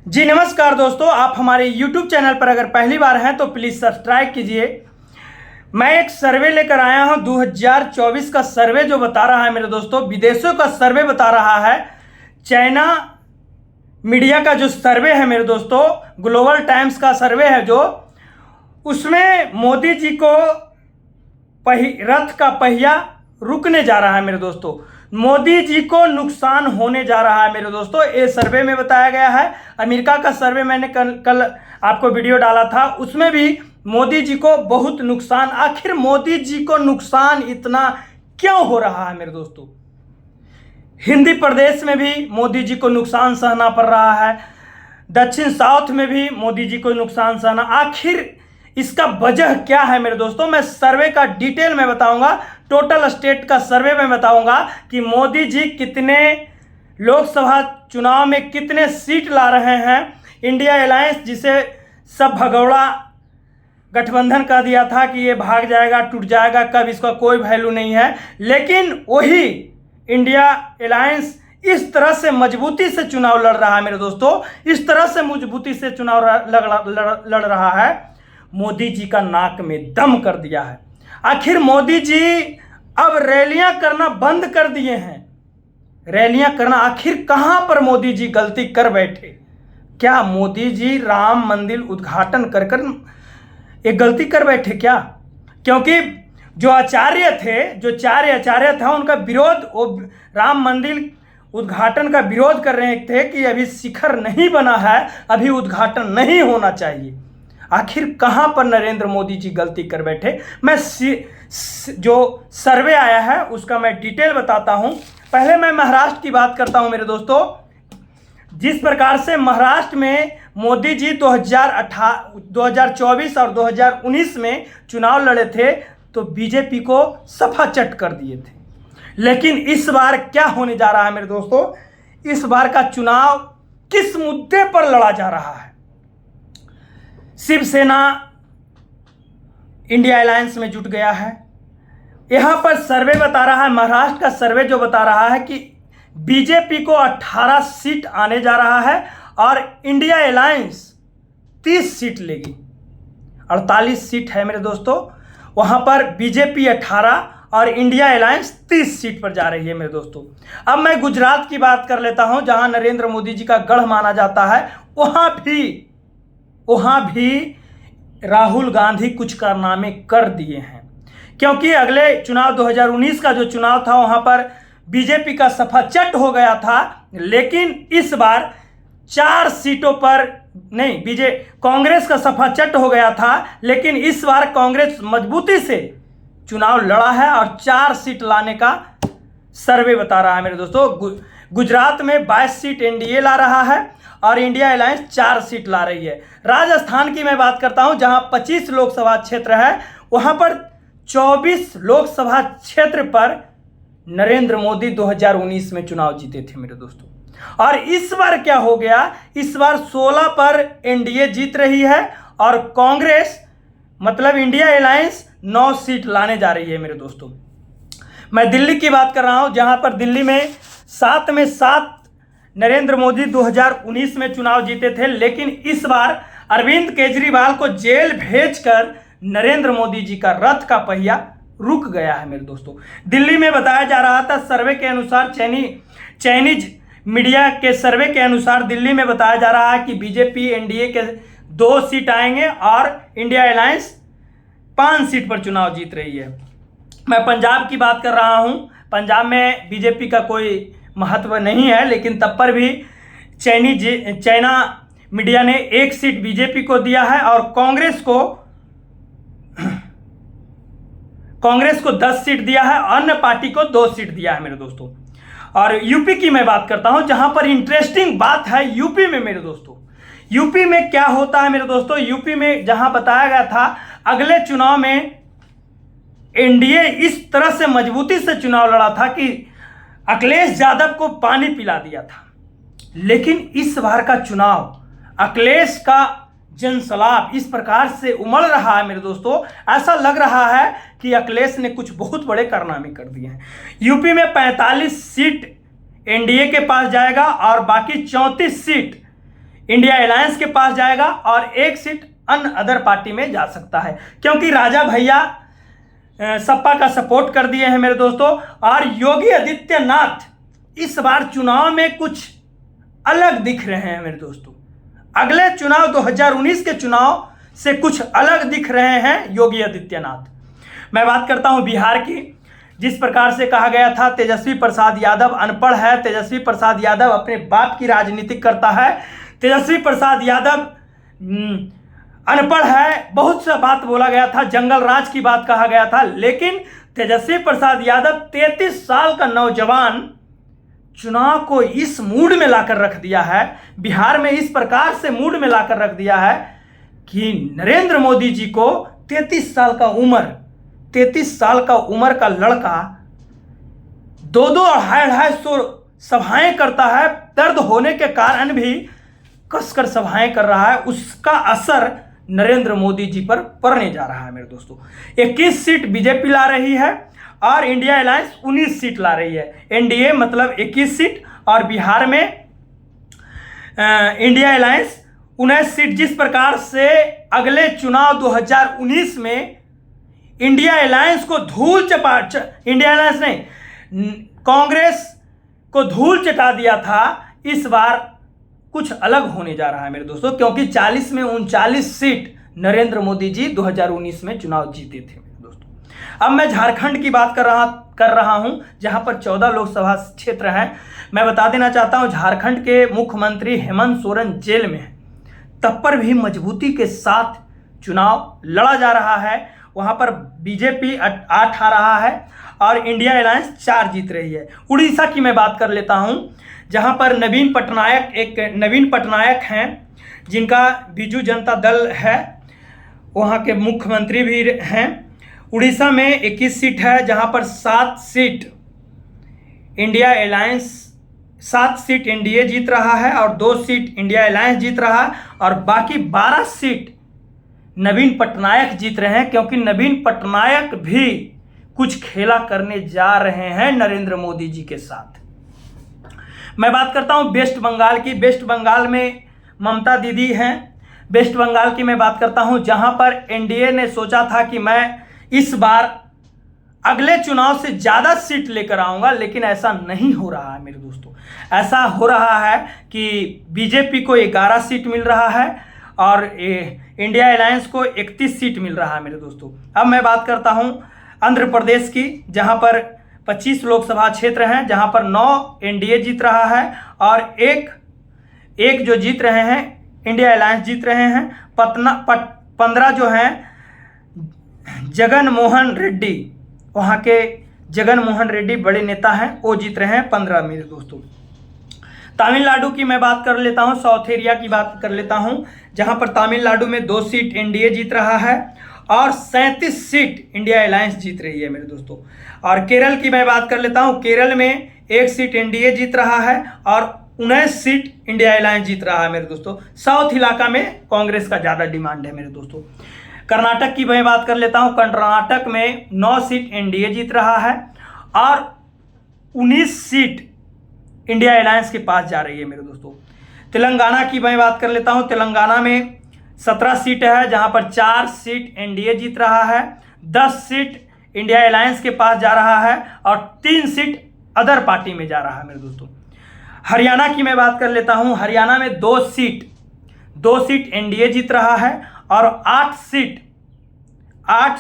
जी नमस्कार दोस्तों, आप हमारे YouTube चैनल पर अगर पहली बार हैं तो प्लीज़ सब्सक्राइब कीजिए। मैं एक सर्वे लेकर आया हूं 2024 का सर्वे जो बता रहा है मेरे दोस्तों, विदेशों का सर्वे बता रहा है। चाइना मीडिया का जो सर्वे है मेरे दोस्तों, ग्लोबल टाइम्स का सर्वे है जो, उसमें मोदी जी को रथ का पहिया रुकने जा रहा है मेरे दोस्तों। मोदी जी को नुकसान होने जा रहा है मेरे दोस्तों, ये सर्वे में बताया गया है। अमेरिका का सर्वे मैंने कल आपको वीडियो डाला था, उसमें भी मोदी जी को बहुत नुकसान। आखिर मोदी जी को नुकसान इतना क्यों हो रहा है मेरे दोस्तों? हिंदी प्रदेश में भी मोदी जी को नुकसान सहना पड़ रहा है, दक्षिण साउथ में भी मोदी जी को नुकसान सहना। आखिर इसका वजह क्या है मेरे दोस्तों? मैं सर्वे का डिटेल में बताऊंगा, टोटल स्टेट का सर्वे में बताऊंगा कि मोदी जी कितने लोकसभा चुनाव में कितने सीट ला रहे हैं। इंडिया अलायंस, जिसे सब भगौड़ा गठबंधन कह दिया था कि ये भाग जाएगा, टूट जाएगा, कब इसका कोई वैल्यू नहीं है, लेकिन वही इंडिया अलायंस इस तरह से मजबूती से चुनाव लड़ रहा है मेरे दोस्तों, इस तरह से मजबूती से चुनाव लड़ रहा है। मोदी जी का नाक में दम कर दिया है। आखिर मोदी जी अब रैलियां करना बंद कर दिए हैं। रैलियां करना, आखिर कहां पर मोदी जी गलती कर बैठे? क्या मोदी जी राम मंदिर उद्घाटन कर एक गलती कर बैठे क्या? क्योंकि जो चार आचार्य था, उनका विरोध, वो राम मंदिर उद्घाटन का विरोध कर रहे थे कि अभी शिखर नहीं बना है, अभी उद्घाटन नहीं होना चाहिए। आखिर कहां पर नरेंद्र मोदी जी गलती कर बैठे? मैं जो सर्वे आया है उसका मैं डिटेल बताता हूं। पहले मैं महाराष्ट्र की बात करता हूं मेरे दोस्तों। जिस प्रकार से महाराष्ट्र में मोदी जी 2024 और 2019 में चुनाव लड़े थे तो बीजेपी को सफा चट कर दिए थे, लेकिन इस बार क्या होने जा रहा है मेरे दोस्तों? इस बार का चुनाव किस मुद्दे पर लड़ा जा रहा है? शिवसेना इंडिया अलायंस में जुट गया है। यहां पर सर्वे बता रहा है, महाराष्ट्र का सर्वे जो बता रहा है कि बीजेपी को 18 सीट आने जा रहा है और इंडिया अलायंस 30 सीट लेगी। 48 सीट है मेरे दोस्तों, वहां पर बीजेपी 18 और इंडिया अलायंस 30 सीट पर जा रही है मेरे दोस्तों। अब मैं गुजरात की बात कर लेता हूं, जहां नरेंद्र मोदी जी का गढ़ माना जाता है। वहां भी राहुल गांधी कुछ कारनामे कर दिए हैं, क्योंकि अगले चुनाव 2019 का जो चुनाव था वहां पर बीजेपी का सफा चट हो गया था, लेकिन इस बार 4 सीटों पर नहीं, कांग्रेस का सफा चट हो गया था, लेकिन इस बार कांग्रेस मजबूती से चुनाव लड़ा है और 4 सीट लाने का सर्वे बता रहा है मेरे दोस्तों। गुजरात में 22 सीट एनडीए ला रहा है और इंडिया अलायंस 4 सीट ला रही है। राजस्थान की मैं बात करता हूं, जहां 25 लोकसभा क्षेत्र है, वहां पर 24 लोकसभा क्षेत्र पर नरेंद्र मोदी 2019 में चुनाव जीते थे मेरे दोस्तों। और इस बार क्या हो गया? इस बार 16 पर एनडीए जीत रही है और कांग्रेस मतलब इंडिया अलायंस 9 सीट लाने जा रही है मेरे दोस्तों। मैं दिल्ली की बात कर रहा हूं, जहां पर दिल्ली में 7 में 7 नरेंद्र मोदी 2019 में चुनाव जीते थे, लेकिन इस बार अरविंद केजरीवाल को जेल भेजकर नरेंद्र मोदी जी का रथ का पहिया रुक गया है मेरे दोस्तों। दिल्ली में बताया जा रहा था, सर्वे के अनुसार, चाइनीज मीडिया के सर्वे के अनुसार दिल्ली में बताया जा रहा है कि बीजेपी एनडीए के 2 सीट आएंगे और इंडिया अलायंस 5 सीट पर चुनाव जीत रही है। मैं पंजाब की बात कर रहा हूं, पंजाब में बीजेपी का कोई महत्व नहीं है, लेकिन तब पर भी चाइना मीडिया ने 1 सीट बीजेपी को दिया है और कांग्रेस को 10 सीट दिया है, अन्य पार्टी को 2 सीट दिया है मेरे दोस्तों। और यूपी की मैं बात करता हूं, जहां पर इंटरेस्टिंग बात है यूपी में मेरे दोस्तों। यूपी में क्या होता है मेरे दोस्तों? यूपी में जहां बताया गया था अगले चुनाव में एनडीए इस तरह से मजबूती से चुनाव लड़ा था कि अखिलेश यादव को पानी पिला दिया था, लेकिन इस बार का चुनाव अखिलेश का जनसलाब इस प्रकार से उमड़ रहा है मेरे दोस्तों, ऐसा लग रहा है कि अखिलेश ने कुछ बहुत बड़े कारनामे कर दिए हैं। यूपी में 45 सीट एनडीए के पास जाएगा और बाकी 34 सीट इंडिया अलायंस के पास जाएगा और एक सीट अन्य अदर पार्टी में जा सकता है, क्योंकि राजा भैया सपा का सपोर्ट कर दिए हैं मेरे दोस्तों। और योगी आदित्यनाथ इस बार चुनाव में कुछ अलग दिख रहे हैं मेरे दोस्तों। अगले चुनाव 2019 के चुनाव से कुछ अलग दिख रहे हैं योगी आदित्यनाथ। मैं बात करता हूं बिहार की। जिस प्रकार से कहा गया था तेजस्वी प्रसाद यादव अनपढ़ है, तेजस्वी प्रसाद यादव अपने बाप की राजनीति करता है, तेजस्वी प्रसाद यादव अनपढ़ है, बहुत सा बात बोला गया था, जंगल राज की बात कहा गया था। लेकिन तेजस्वी प्रसाद यादव 33 साल का नौजवान चुनाव को इस मूड में लाकर रख दिया है, बिहार में इस प्रकार से मूड में लाकर रख दिया है कि नरेंद्र मोदी जी को 33 साल का उम्र का लड़का 2-2 250 सभाएं करता है, दर्द होने के कारण भी कसकर सभाएं कर रहा है। उसका असर नरेंद्र मोदी जी पर पड़ने जा रहा है मेरे दोस्तों। 21 सीट बीजेपी ला रही है और इंडिया अलायंस 19 सीट ला रही है। एनडीए मतलब 21 सीट और बिहार में इंडिया अलायंस 19 सीट। जिस प्रकार से अगले चुनाव 2019 में इंडिया अलायंस को इंडिया अलायंस नहीं, कांग्रेस को धूल चटा दिया था, इस बार कुछ अलग होने जा रहा है मेरे दोस्तों, क्योंकि 40 में 39 सीट नरेंद्र मोदी जी 2019 में चुनाव जीते थे मेरे दोस्तों। अब मैं झारखंड की बात कर रहा हूं, जहां पर 14 लोकसभा क्षेत्र हैं। मैं बता देना चाहता हूं झारखंड के मुख्यमंत्री हेमंत सोरेन जेल में हैं, तब पर भी मजबूती के साथ चुनाव लड़ा जा रहा है। वहां पर बीजेपी 8 आ रहा है और इंडिया अलायंस 4 जीत रही है। उड़ीसा की मैं बात कर लेता हूं, जहां पर नवीन पटनायक हैं, जिनका बीजू जनता दल है, वहां के मुख्यमंत्री भी हैं। उड़ीसा में 21 सीट है, जहां पर 7 सीट एनडीए जीत रहा है और 2 सीट इंडिया अलायंस जीत रहा है और बाकी 12 सीट नवीन पटनायक जीत रहे हैं, क्योंकि नवीन पटनायक भी कुछ खेला करने जा रहे हैं नरेंद्र मोदी जी के साथ। मैं बात करता हूं वेस्ट बंगाल की। वेस्ट बंगाल में ममता दीदी हैं। वेस्ट बंगाल की मैं बात करता हूं, जहां पर एनडीए ने सोचा था कि मैं इस बार अगले चुनाव से ज़्यादा सीट लेकर आऊंगा, लेकिन ऐसा नहीं हो रहा है मेरे दोस्तों। ऐसा हो रहा है कि बीजेपी को 11 सीट मिल रहा है और इंडिया अलायंस को 31 सीट मिल रहा है मेरे दोस्तों। अब मैं बात करता हूं आंध्र प्रदेश की, जहां पर 25 लोकसभा क्षेत्र हैं, जहां पर 9 एनडीए जीत रहा है और एक जो जीत रहे हैं इंडिया अलायंस जीत रहे हैं। 15 जो हैं जगन मोहन रेड्डी, वहां के जगन मोहन रेड्डी बड़े नेता हैं, वो जीत रहे हैं 15 मेरे दोस्तों। तमिलनाडु की मैं बात कर लेता हूं, साउथ एरिया की बात कर लेता हूं, जहां पर तमिलनाडु में 2 सीट एनडीए जीत रहा है और 37 सीट इंडिया अलायंस जीत रही है मेरे दोस्तों। और केरल की मैं बात कर लेता हूं, केरल में 1 सीट एनडीए जीत रहा है और 19 सीट इंडिया अलायंस जीत रहा है मेरे दोस्तों। साउथ इलाका में कांग्रेस का ज़्यादा डिमांड है मेरे दोस्तों। कर्नाटक की मैं बात कर लेता हूं, कर्नाटक में 9 सीट एनडीए जीत रहा है और 19 सीट इंडिया अलायंस के पास जा रही है मेरे दोस्तों। तेलंगाना की मैं बात कर लेता हूं, तेलंगाना में 17 सीट है, जहां पर 4 सीट एनडीए जीत रहा है, 10 सीट इंडिया अलायंस के पास जा रहा है और 3 सीट अदर पार्टी में जा रहा है मेरे दोस्तों। हरियाणा की मैं बात कर लेता हूं, हरियाणा में 2 सीट एनडीए जीत रहा है और 8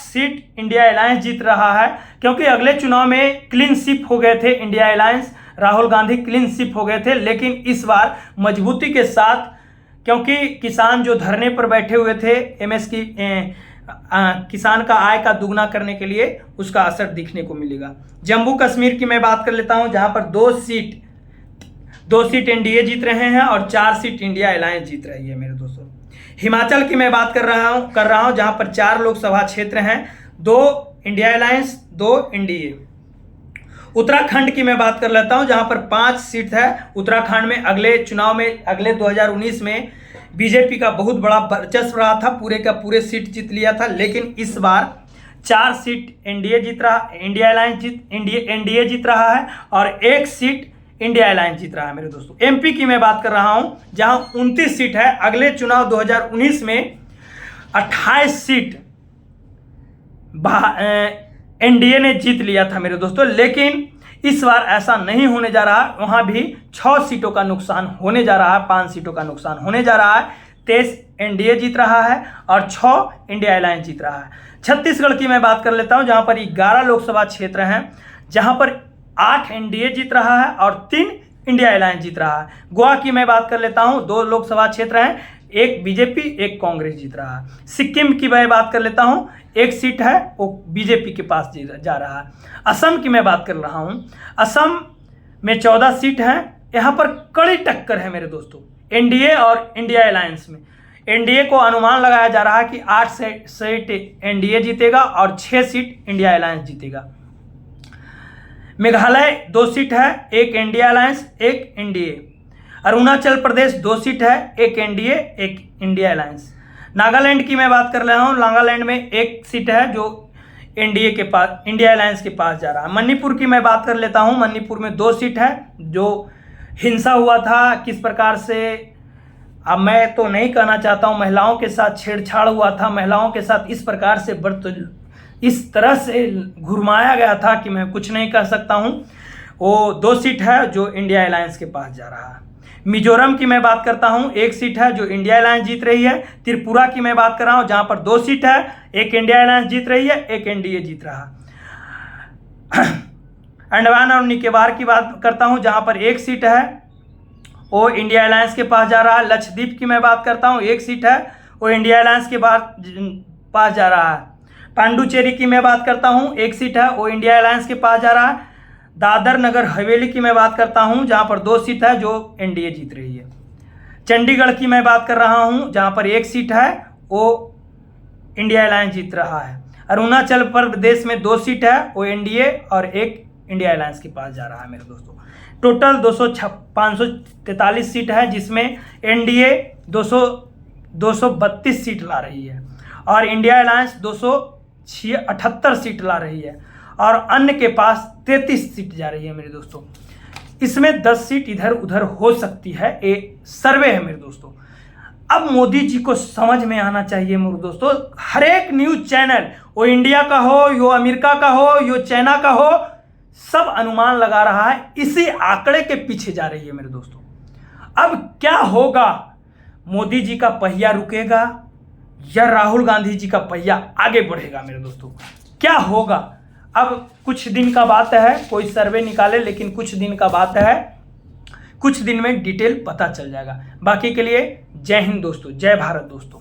सीट इंडिया अलायंस जीत रहा है, क्योंकि अगले चुनाव में क्लीन स्वीप हो गए थे India alliance, Rahul Gandhi clean sweep हो गए थे। लेकिन इस बार मजबूती के साथ, क्योंकि किसान जो धरने पर बैठे हुए थे एमएसपी किसान का आय का दुगना करने के लिए, उसका असर दिखने को मिलेगा। जम्मू कश्मीर की मैं बात कर लेता हूं, जहां पर 2 सीट एनडीए जीत रहे हैं और 4 सीट इंडिया अलायंस जीत रही है मेरे दोस्तों। हिमाचल की मैं बात कर रहा हूं, जहां पर 4 लोकसभा क्षेत्र हैं, 2 इंडिया अलायंस, 2 एनडीए। उत्तराखंड की मैं बात कर लेता हूं, जहां पर 5 सीट है। उत्तराखंड में अगले चुनाव में, अगले 2019 में बीजेपी का बहुत बड़ा वर्चस्व रहा था, पूरे का पूरे सीट जीत लिया था। लेकिन इस बार 4 सीट एनडीए जीत रहा है और 1 सीट इंडिया अलायंस जीत रहा है मेरे दोस्तों। एमपी की मैं बात कर रहा हूं जहां 29 सीट है। अगले चुनाव 2019 में 28 सीट एनडीए ने जीत लिया था मेरे दोस्तों, लेकिन इस बार ऐसा नहीं होने जा रहा। वहां भी 6 सीटों का नुकसान होने जा रहा है, 5 सीटों का नुकसान होने जा रहा है। 23 एनडीए जीत रहा है और 6 इंडिया अलायंस जीत रहा है। छत्तीसगढ़ की मैं बात कर लेता हूं जहां पर 11 लोकसभा क्षेत्र हैं, जहां पर 8 एनडीए जीत रहा है और 3 इंडिया अलायंस जीत रहा है। गोवा की मैं बात कर लेता हूं, 2 लोकसभा क्षेत्र हैं, एक बीजेपी एक कांग्रेस जीत रहा है। सिक्किम की मैं बात कर लेता हूं, 1 सीट है वो बीजेपी के पास जा रहा है। असम की मैं बात कर रहा हूं, असम में 14 सीट हैं। यहां पर कड़ी टक्कर है मेरे दोस्तों एनडीए और इंडिया अलायंस में। एनडीए को अनुमान लगाया जा रहा है कि 8 सीट एनडीए जीतेगा और 6 सीट इंडिया अलायंस जीतेगा। मेघालय 2 सीट है, 1 India alliance 1 NDA. Arunachal Pradesh 2 seat है, 1 एनडीए 1 इंडिया अलायंस। नागालैंड की मैं बात कर रहा हूँ, नागालैंड में 1 सीट है जो एनडीए के पास, इंडिया अलायंस के पास जा रहा है। मणिपुर की मैं बात कर लेता हूँ, मणिपुर में 2 सीट है। जो हिंसा हुआ था किस प्रकार से, अब मैं तो नहीं कहना चाहता हूँ, महिलाओं के साथ छेड़छाड़ हुआ था, महिलाओं के साथ इस प्रकार से इस तरह से घुरमाया गया था कि मैं कुछ नहीं कह सकता हूँ। वो 2 सीट है जो इंडिया अलायंस के पास जा रहा है। मिजोरम की मैं बात करता हूं, 1 सीट है जो इंडिया अलायंस जीत रही है। त्रिपुरा की मैं बात कर रहा हूं जहां पर 2 सीट है, 1 इंडिया अलायंस जीत रही है, 1 एनडीए जीत रहा है। अंडमान और निकोबार की बात करता हूं जहां पर 1 सीट है वो इंडिया अलायंस के पास जा रहा है। लक्षद्वीप की मैं बात करता हूं, 1 सीट है वो इंडिया अलायंस के पास जा रहा है। पांडुचेरी की मैं बात करता हूं, 1 सीट है वो इंडिया अलायंस के पास जा रहा है। दादर नगर हवेली की मैं बात करता हूं जहां पर 2 सीट है जो एनडीए जीत रही है। चंडीगढ़ की मैं बात कर रहा हूं जहां पर 1 सीट है वो इंडिया अलायंस जीत रहा है। अरुणाचल प्रदेश में 2 सीट है वो एनडीए और 1 इंडिया अलायंस के पास जा रहा है मेरे दोस्तों। टोटल 543 सीट है जिसमें एनडीए 232 सीट ला रही है और इंडिया अलायंस 278 सीट ला रही है और अन्य के पास 33 सीट जा रही है मेरे दोस्तों। इसमें 10 सीट इधर उधर हो सकती है, ये सर्वे है मेरे दोस्तों। अब मोदी जी को समझ में आना चाहिए मेरे दोस्तों, हर एक न्यूज चैनल, वो इंडिया का हो, यो अमेरिका का हो, यो चाइना का हो, सब अनुमान लगा रहा है, इसी आंकड़े के पीछे जा रही है मेरे दोस्तों। अब क्या होगा, मोदी जी का पहिया रुकेगा या राहुल गांधी जी का पहिया आगे बढ़ेगा मेरे दोस्तों, क्या होगा? अब कुछ दिन का बात है, कोई सर्वे निकाले, लेकिन कुछ दिन का बात है, कुछ दिन में डिटेल पता चल जाएगा। बाकी के लिए जय हिंद दोस्तों, जय भारत दोस्तों।